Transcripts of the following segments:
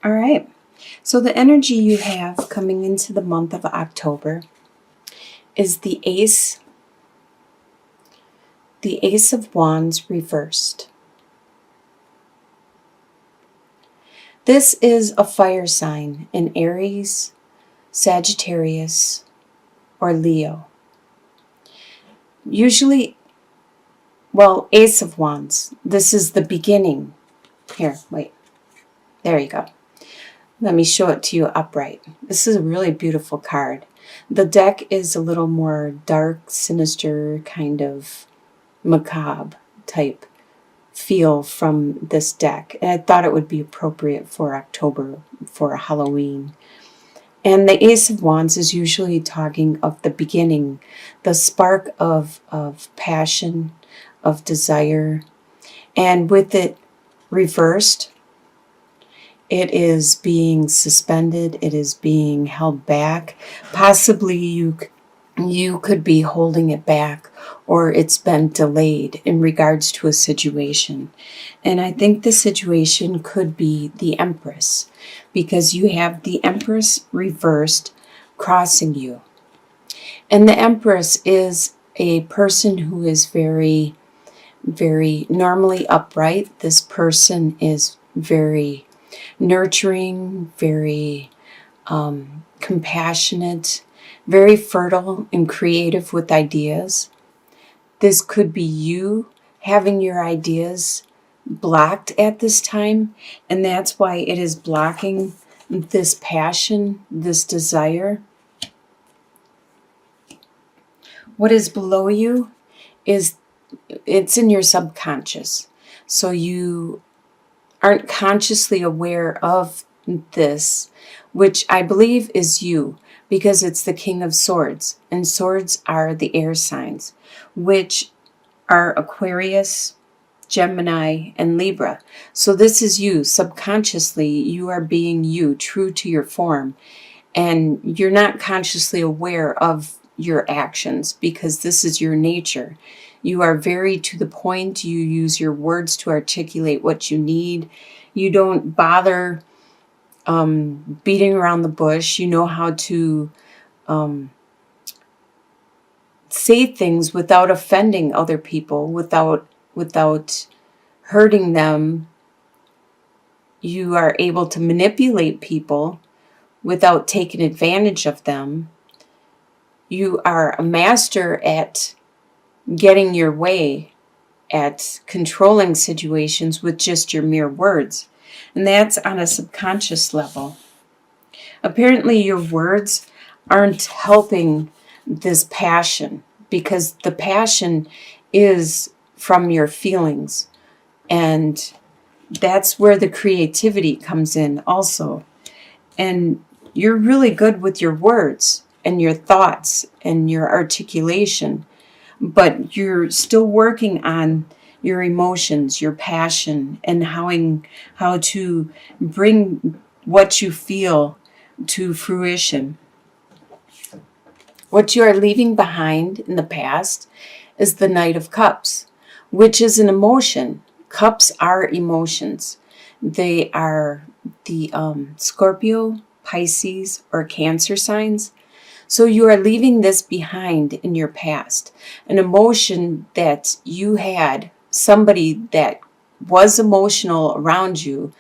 All right. So the energy you have coming into the month of October is the Ace of Wands reversed. This is a fire sign in Aries, Sagittarius, or Leo. Usually, Ace of Wands. This is the beginning. Here, wait. There you go. Let me show it to you upright. This is a really beautiful card. The deck is a little more dark, sinister, kind of macabre type feel from this deck. And I thought it would be appropriate for October, for Halloween. And the Ace of Wands is usually talking of the beginning, the spark of passion, of desire. And with it reversed, it is being suspended. It is being held back. Possibly you could be holding it back, or it's been delayed in regards to a situation. And I think the situation could be the Empress, because you have the Empress reversed crossing you. And the Empress is a person who is very, very normally upright. This person is very nurturing, very compassionate, very fertile and creative with ideas. This could be you having your ideas blocked at this time, and that's why it is blocking this passion, this desire. What is below you it's in your subconscious. So you aren't consciously aware of this, which I believe is you, because it's the King of Swords, and swords are the air signs, which are Aquarius, Gemini, and Libra. So this is you. Subconsciously, you are being you, true to your form, and you're not consciously aware of your actions because this is your nature. You are very to the point. You use your words to articulate what you need. You don't bother beating around the bush. You know how to say things without offending other people, without hurting them. You are able to manipulate people without taking advantage of them. You are a master at getting your way, at controlling situations with just your mere words. And that's on a subconscious level. Apparently your words aren't helping this passion, because the passion is from your feelings. And that's where the creativity comes in also. And you're really good with your words and your thoughts and your articulation, but you're still working on your emotions, your passion, and how to bring what you feel to fruition. What you are leaving behind in the past is the Knight of Cups, which is an emotion. Cups are emotions. They are the Scorpio, Pisces, or Cancer signs. So you are leaving this behind in your past, an emotion that you had, somebody that was emotional around you.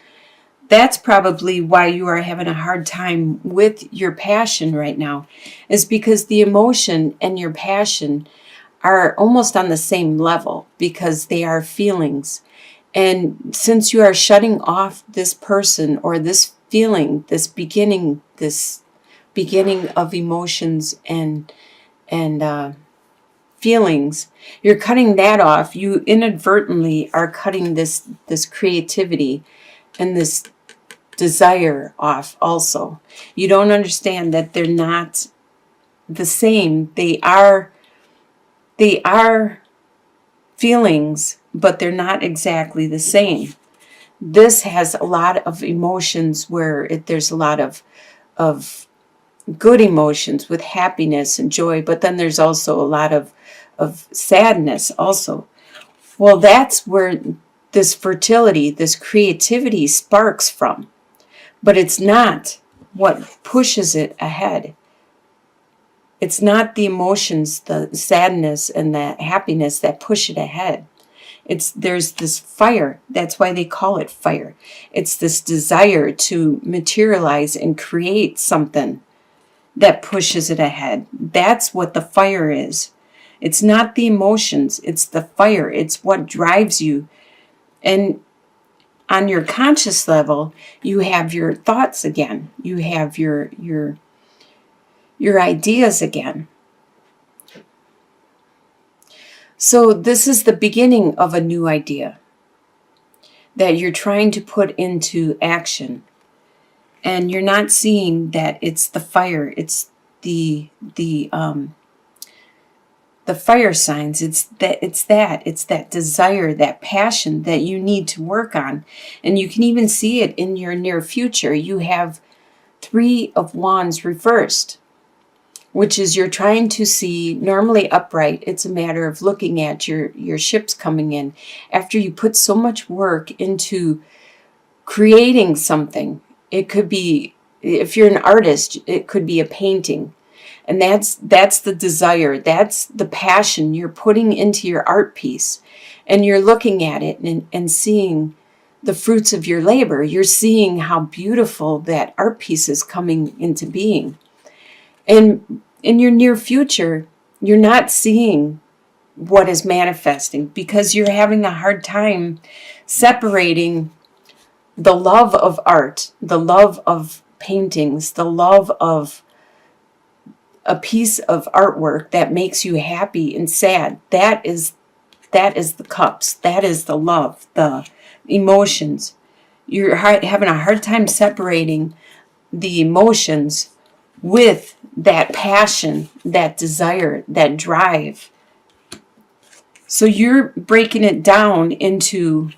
That's probably why you are having a hard time with your passion right now, is because the emotion and your passion are almost on the same level, because they are feelings. And since you are shutting off this person or this feeling, this beginning of emotions and feelings, you're cutting that off. You inadvertently are cutting this creativity and this desire off also. You don't understand that they're not the same. They are feelings, but they're not exactly the same. This has a lot of emotions where there's a lot of good emotions with happiness and joy, but then there's also a lot of sadness also. Well, that's where this fertility, this creativity sparks from. But it's not what pushes it ahead. It's not the emotions, the sadness and the happiness that push it ahead. There's this fire. That's why they call it fire. It's this desire to materialize and create something that pushes it ahead. That's what the fire is. It's not the emotions, it's the fire. It's what drives you. And on your conscious level, you have your thoughts again. You have your ideas again. So this is the beginning of a new idea that you're trying to put into action. And you're not seeing that it's the fire, it's the fire signs. It's that desire, that passion that you need to work on. And you can even see it in your near future. You have 3 of Wands reversed, which is you're trying to see, normally upright. It's a matter of looking at your ships coming in. After you put so much work into creating something, it could be, if you're an artist, it could be a painting. And that's the desire, that's the passion you're putting into your art piece. And you're looking at it and seeing the fruits of your labor. You're seeing how beautiful that art piece is coming into being. And in your near future, you're not seeing what is manifesting because you're having a hard time separating the love of art, the love of paintings, the love of a piece of artwork that makes you happy and sad. That is the cups. That is the love, the emotions. You're having a hard time separating the emotions with that passion, that desire, that drive. So you're breaking it down into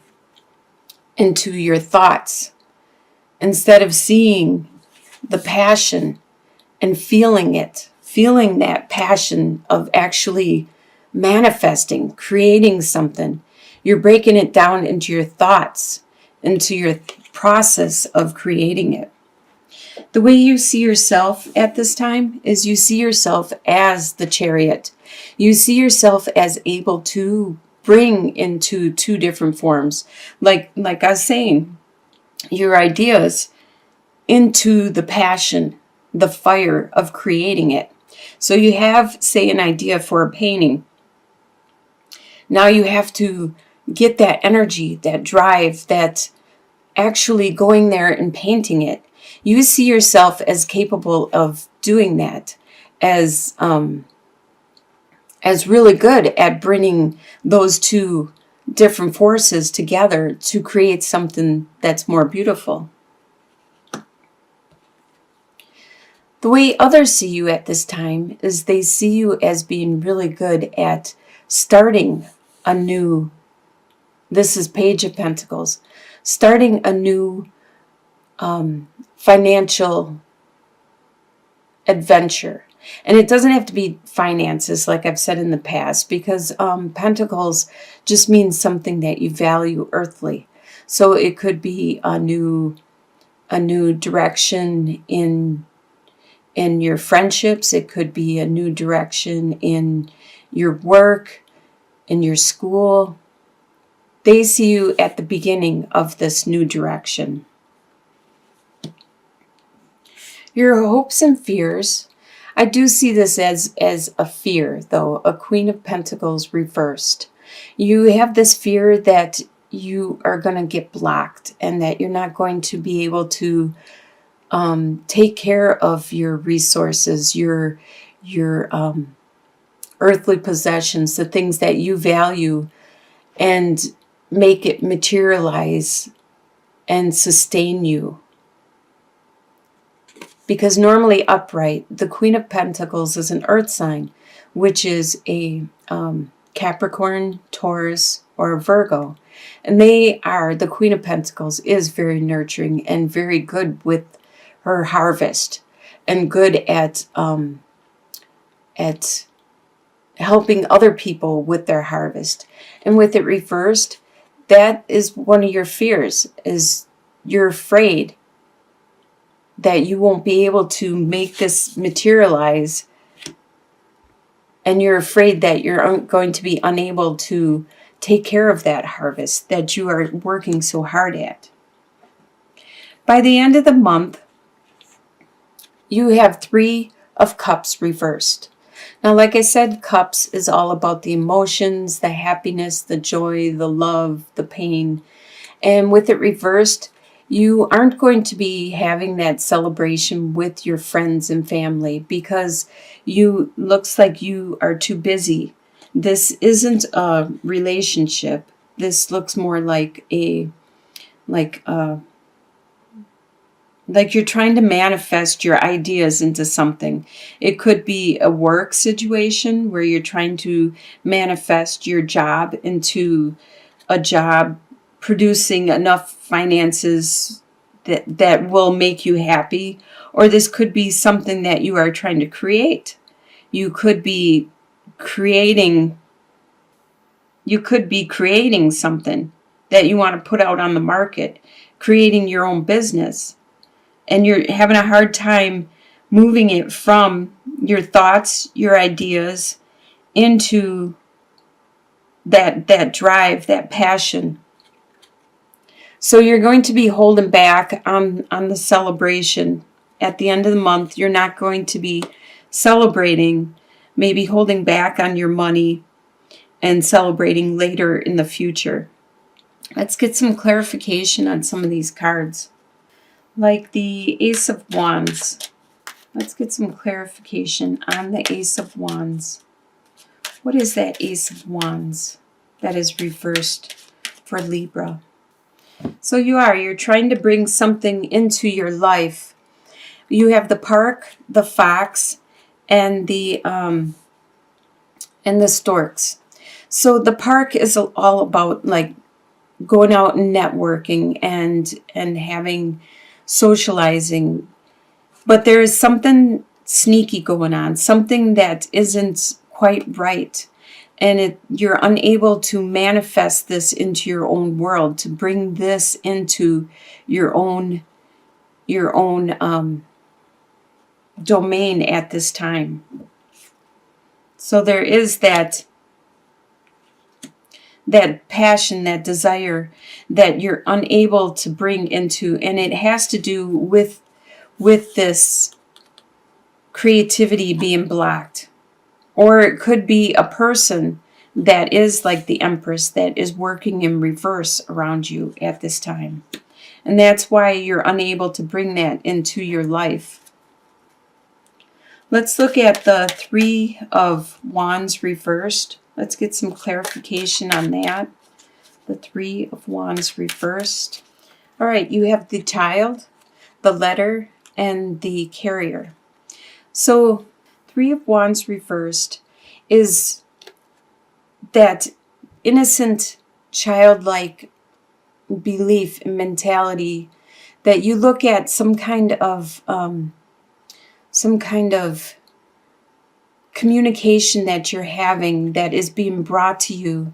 your thoughts instead of seeing the passion and feeling it, feeling that passion of actually manifesting, creating something. You're breaking it down into your thoughts, into your process of creating it. The way you see yourself at this time is you see yourself as the Chariot. You see yourself as able to bring into 2 different forms. Like I was saying, your ideas into the passion, the fire of creating it. So you have, say, an idea for a painting. Now you have to get that energy, that drive, that actually going there and painting it. You see yourself as capable of doing that, as really good at bringing those 2 different forces together to create something that's more beautiful. The way others see you at this time is they see you as being really good at starting a new, this is Page of Pentacles, starting a new financial adventure. And it doesn't have to be finances, like I've said in the past, because Pentacles just means something that you value earthly. So it could be a new direction in your friendships. It could be a new direction in your work, in your school. They see you at the beginning of this new direction. Your hopes and fears. I do see this as a fear, though, a Queen of Pentacles reversed. You have this fear that you are going to get blocked and that you're not going to be able to take care of your resources, your earthly possessions, the things that you value, and make it materialize and sustain you. Because normally upright, the Queen of Pentacles is an earth sign, which is a Capricorn, Taurus, or a Virgo. And the Queen of Pentacles is very nurturing and very good with her harvest and good at helping other people with their harvest. And with it reversed, that is one of your fears, is you're afraid that you won't be able to make this materialize, and you're afraid that you're going to be unable to take care of that harvest that you are working so hard at. By the end of the month, you have 3 of Cups reversed. Now, like I said, Cups is all about the emotions, the happiness, the joy, the love, the pain. And with it reversed, you aren't going to be having that celebration with your friends and family because you looks like you are too busy. This isn't a relationship. This looks more like like you're trying to manifest your ideas into something. It could be a work situation where you're trying to manifest your job into a job producing enough finances that will make you happy. Or this could be something that you are trying to create. You could be creating something that you want to put out on the market, creating your own business. And you're having a hard time moving it from your thoughts, your ideas, into that drive, that passion. So you're going to be holding back on the celebration. At the end of the month, you're not going to be celebrating, maybe holding back on your money and celebrating later in the future. Let's get some clarification on some of these cards. Like the Ace of Wands. Let's get some clarification on the Ace of Wands. What is that Ace of Wands that is reversed for Libra? So you're trying to bring something into your life. You have the park, the fox, and the storks. So the park is all about like going out and networking and having socializing. But there is something sneaky going on, something that isn't quite right. And you're unable to manifest this into your own world, to bring this into your own domain at this time. So there is that passion, that desire that you're unable to bring into, and it has to do with this creativity being blocked. Or it could be a person that is like the Empress that is working in reverse around you at this time. And that's why you're unable to bring that into your life. Let's look at the 3 of Wands reversed. Let's get some clarification on that. The 3 of Wands reversed. All right, you have the Child, the Letter, and the Carrier. So 3 of Wands reversed is that innocent, childlike belief and mentality that you look at some kind of communication that you're having that is being brought to you.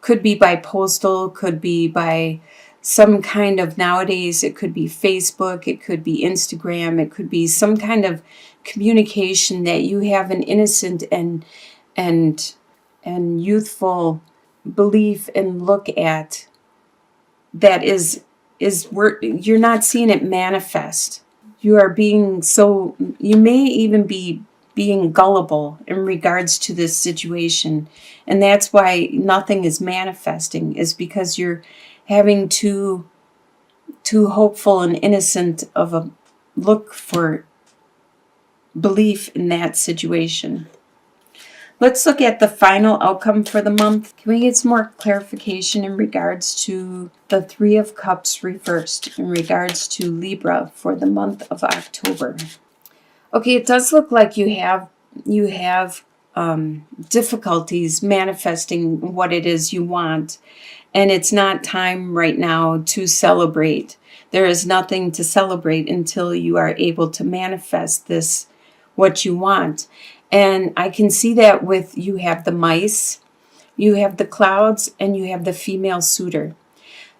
Could be by postal, could be by some kind of, nowadays it could be Facebook, it could be Instagram, it could be some kind of communication that you have an innocent and youthful belief and look at that is you're not seeing it manifest. You are being so, you may even be being gullible in regards to this situation, and that's why nothing is manifesting, is because you're having too hopeful and innocent of a look for belief in that situation. Let's look at the final outcome for the month. Can we get some more clarification in regards to the 3 of Cups reversed in regards to Libra for the month of October? Okay, it does look like you have difficulties manifesting what it is you want, and it's not time right now to celebrate. There is nothing to celebrate until you are able to manifest this, what you want. And I can see that with, you have the mice, you have the clouds, and you have the female suitor.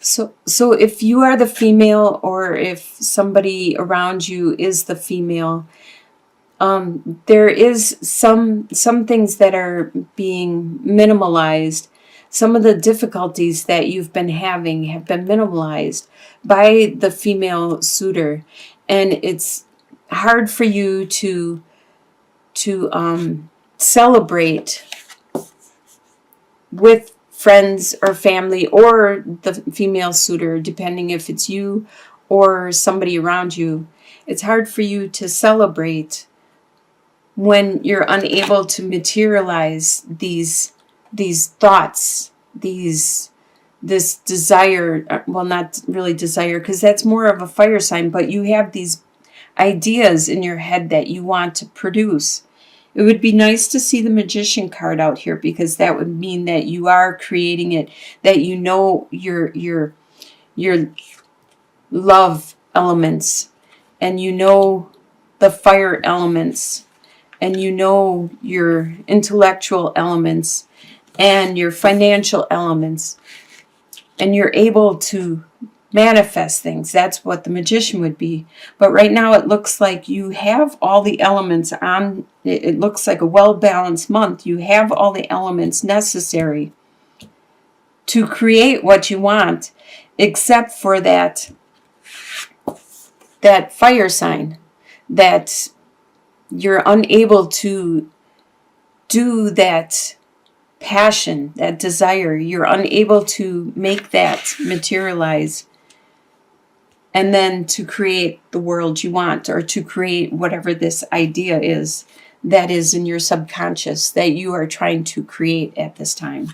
So if you are the female, or if somebody around you is the female, there is some things that are being minimalized. Some of the difficulties that you've been having have been minimalized by the female suitor, and it's hard for you to celebrate with friends or family, or the female suitor, depending if it's you or somebody around you. It's hard for you to celebrate when you're unable to materialize these thoughts, this desire. Well, not really desire, because that's more of a fire sign, but you have these ideas in your head that you want to produce. It would be nice to see the Magician card out here, because that would mean that you are creating it, that you know your love elements, and you know the fire elements, and you know your intellectual elements and your financial elements, and you're able to manifest things. That's what the Magician would be. But right now it looks like you have all the elements on. It looks like a well-balanced month. You have all the elements necessary to create what you want, except for that fire sign, that you're unable to do that passion, that desire. You're unable to make that materialize, and then to create the world you want, or to create whatever this idea is that is in your subconscious that you are trying to create at this time.